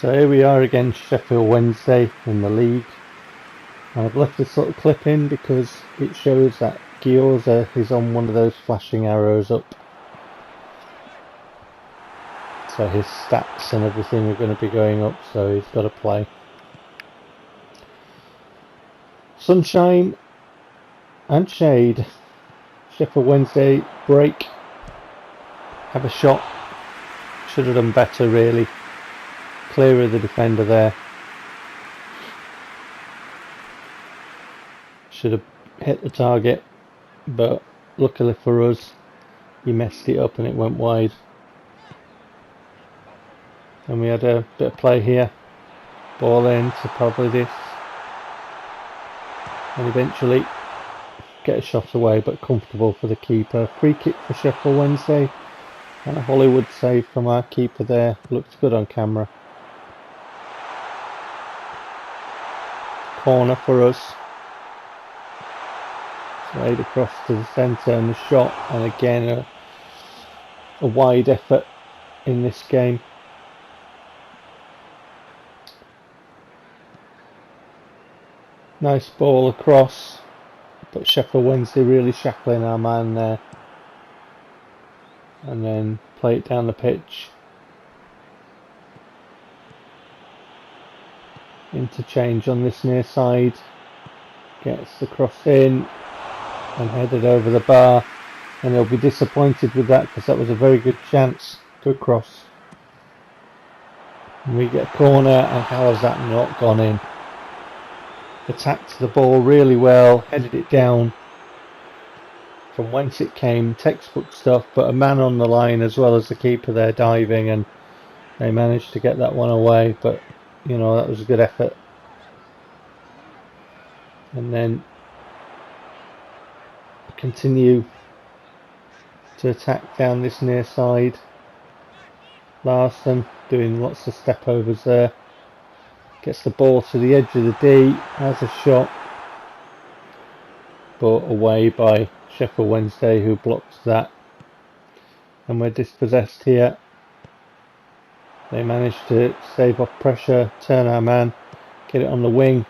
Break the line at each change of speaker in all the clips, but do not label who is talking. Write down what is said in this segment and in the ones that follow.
So here we are again, Sheffield Wednesday in the league. I've left this little clip in because it shows that Gioza is on one of those flashing arrows up. So his stats and everything are going to be going up, so he's got to play. Sunshine and shade. Sheffield Wednesday break. Have a shot. Should have done better really. Clear of the defender there. Should have hit the target, but luckily for us, he messed it up and it went wide. And we had a bit of play here. Ball in to probably this. And eventually get a shot away, but comfortable for the keeper. Free kick for Sheffield Wednesday. And a Hollywood save from our keeper there. Looks good on camera. Corner for us. Straight across to the centre and the shot. And again a wide effort in this game. Nice ball across, but Sheffield Wednesday really shackling our man there. And then play it down the pitch. Interchange on this near side. Gets the cross in and headed over the bar. And he'll be disappointed with that because that was a very good chance. Good cross. And we get a corner, and how has that not gone in? Attacked the ball really well, headed it down from whence it came, textbook stuff, but a man on the line as well as the keeper there diving, and they managed to get that one away, but you know, that was a good effort. And then continue to attack down this near side. Larson doing lots of step overs there. Gets the ball to the edge of the D, has a shot, but away by Sheffield Wednesday, who blocks that. And we're dispossessed here. They manage to save off pressure, turn our man, get it on the wing.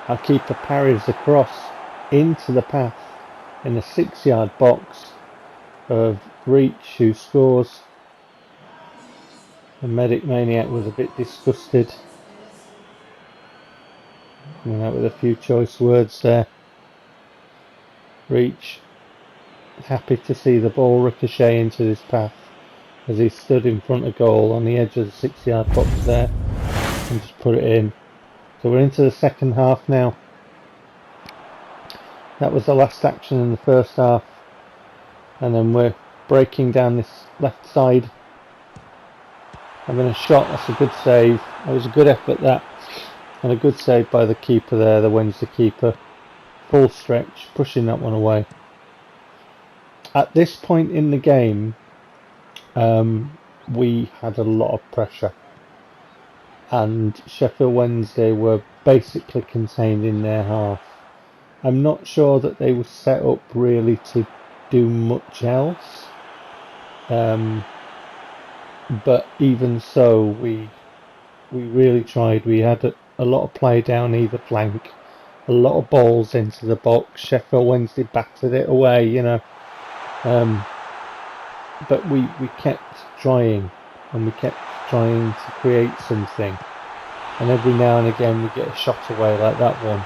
Our keeper parries across into the path in the 6-yard box of Reach, who scores. The Medic Maniac was a bit disgusted. Coming out with a few choice words there. Reach happy to see the ball ricochet into his path as he stood in front of goal on the edge of the 6-yard box there and just put it in. So we're into the second half now. That was the last action in the first half, and then we're breaking down this left side. Having a shot, that's a good save. That was a good effort, that. And a good save by the keeper there, the Wednesday keeper. Full stretch, pushing that one away. At this point in the game, we had a lot of pressure. And Sheffield Wednesday were basically contained in their half. I'm not sure that they were set up really to do much else. But even so, we really tried. We had a lot of play down either flank, a lot of balls into the box. Sheffield Wednesday battered it away, you know. But we kept trying, and we kept trying to create something. And every now and again we get a shot away like that one.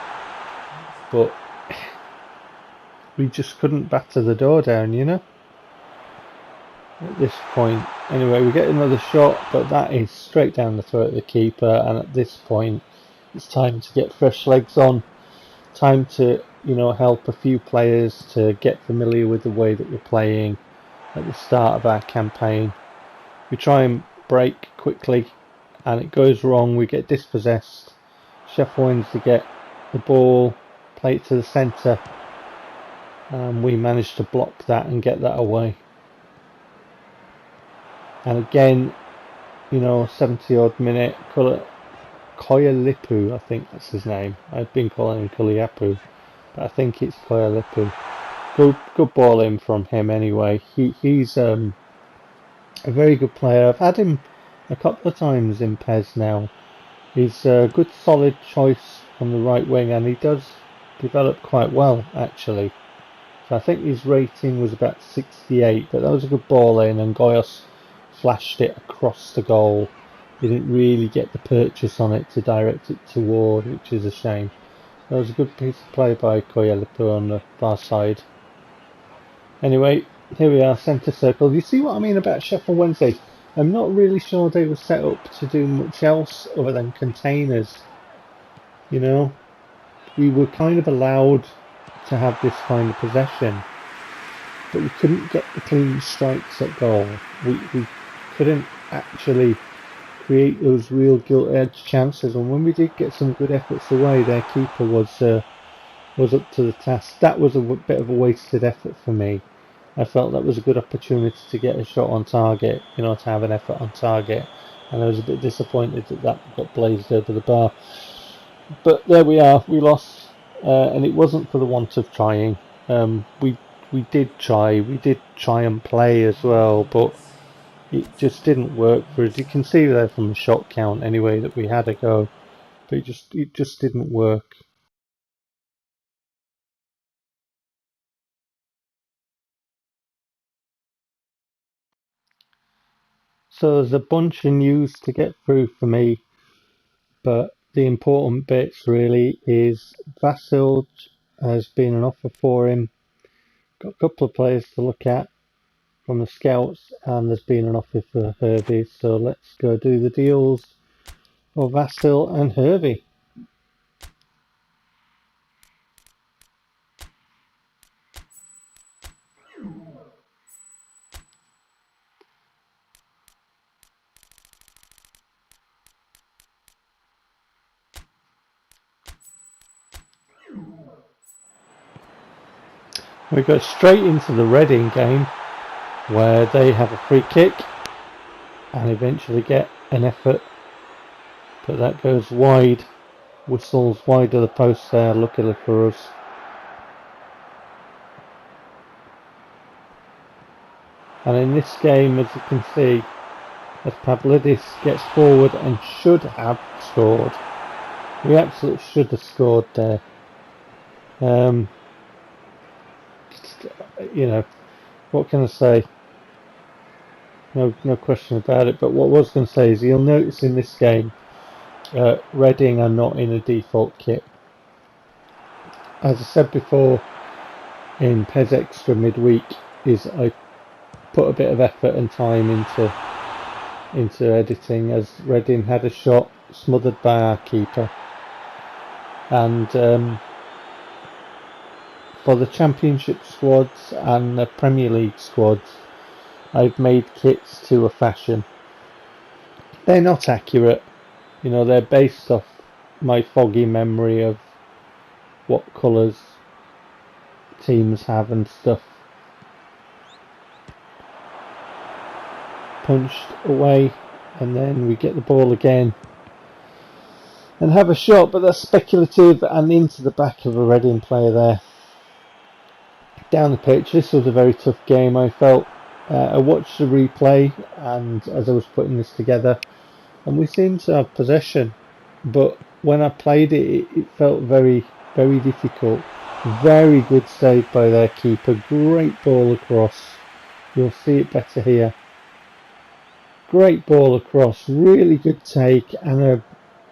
But we just couldn't batter the door down, you know. At this point, anyway, we get another shot, but that is straight down the throat of the keeper. And at this point, it's time to get fresh legs on. Time to, you know, help a few players to get familiar with the way that we're playing at the start of our campaign. We try and break quickly, and it goes wrong. We get dispossessed. Sheffield Wednesday get the ball, play it to the centre, and we manage to block that and get that away. And again, you know, 70-odd minute, Koyalipu, I think that's his name. I've been calling him Kuliapu, but I think it's Koyalipu. Good ball in from him anyway. He's a very good player. I've had him a couple of times in PES now. He's a good solid choice on the right wing, and he does develop quite well actually. So I think his rating was about 68, but that was a good ball in, and Goyos flashed it across the goal. He didn't really get the purchase on it to direct it toward, which is a shame. That was a good piece of play by Koyelipu on the far side. Anyway, here we are, centre circle. You see what I mean about Sheffield Wednesday? I'm not really sure they were set up to do much else other than containers. You know, we were kind of allowed to have this kind of possession, but we couldn't get the clean strikes at goal. We couldn't actually create those real gilt-edged chances, and when we did get some good efforts away, their keeper was up to the task. That was a bit of a wasted effort for me. I felt that was a good opportunity to get a shot on target, you know, to have an effort on target, and I was a bit disappointed that got blazed over the bar. But there we are, we lost, and it wasn't for the want of trying. We did try and play as well, but it just didn't work for us. You can see there from the shot count anyway that we had a go, but it just didn't work. So there's a bunch of news to get through for me, but the important bits really is Vasil has been an offer for him. Got a couple of players to look at from the scouts, and there's been an offer for Hervey. So let's go do the deals for Vasil and Hervey. We go straight into the Reading game, where they have a free kick and eventually get an effort, but that goes wide. Whistles wide of the post there, luckily for us. And in this game, as you can see, as Pavlidis gets forward and should have scored, we absolutely should have scored there. You know, what can I say? No question about it. But what I was going to say is, you'll notice in this game, Reading are not in a default kit. As I said before, in PES Extra midweek, I put a bit of effort and time into editing, as Reading had a shot smothered by our keeper, and for the Championship squads and the Premier League squads, I've made kits to a fashion. They're not accurate, you know, they're based off my foggy memory of what colours teams have and stuff. Punched away, and then we get the ball again and have a shot, but that's speculative and into the back of a Reading player there. Down the pitch, this was a very tough game, I felt. I watched the replay and as I was putting this together, and we seemed to have possession, but when I played it, it felt very, very difficult. Very good save by their keeper, great ball across, you'll see it better here. Great ball across, really good take, and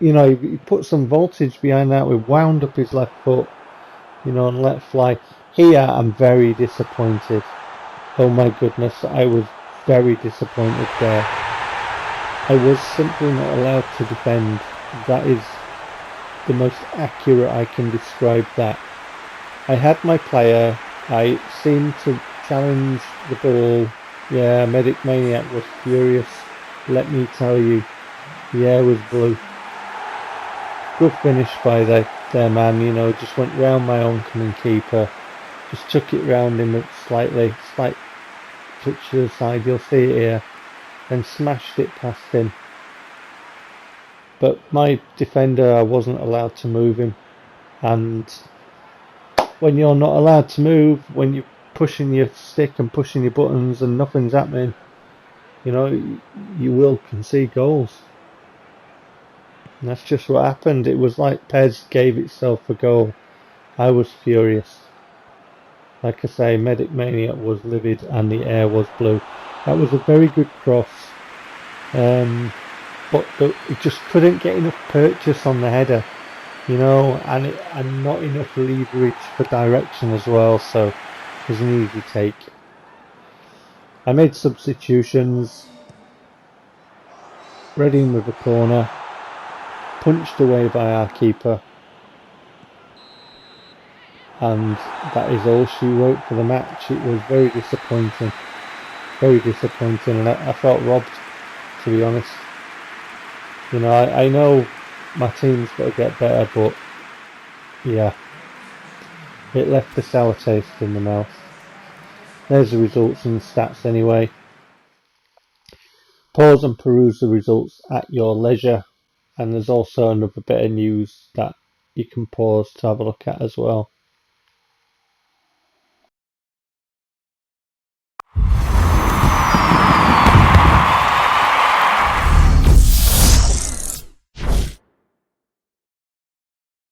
he put some voltage behind that. We wound up his left foot, and let fly. Here I'm very disappointed. Oh my goodness, I was very disappointed there. I was simply not allowed to defend. That is the most accurate I can describe that. I had my player, I seemed to challenge the ball. Yeah, Medic Maniac was furious, let me tell you. The air was blue. Good finish by their man, just went round my oncoming keeper. Just took it round him with slight touch to the side, you'll see it here. Then smashed it past him. But my defender, I wasn't allowed to move him. And when you're not allowed to move, when you're pushing your stick and pushing your buttons and nothing's happening, you know, you will concede goals. And that's just what happened. It was like PES gave itself a goal. I was furious. Like I say, Medic Maniac was livid and the air was blue. That was a very good cross. But it just couldn't get enough purchase on the header, you know, and not enough leverage for direction as well, so it was an easy take. I made substitutions. Reading with a corner, punched away by our keeper, and that is all she wrote for the match. It was very disappointing, and I felt robbed, to be honest. You know, I know my team's got to get better, but yeah, it left a sour taste in the mouth. There's the results and stats anyway. Pause and peruse the results at your leisure, and there's also another bit of news that you can pause to have a look at as well.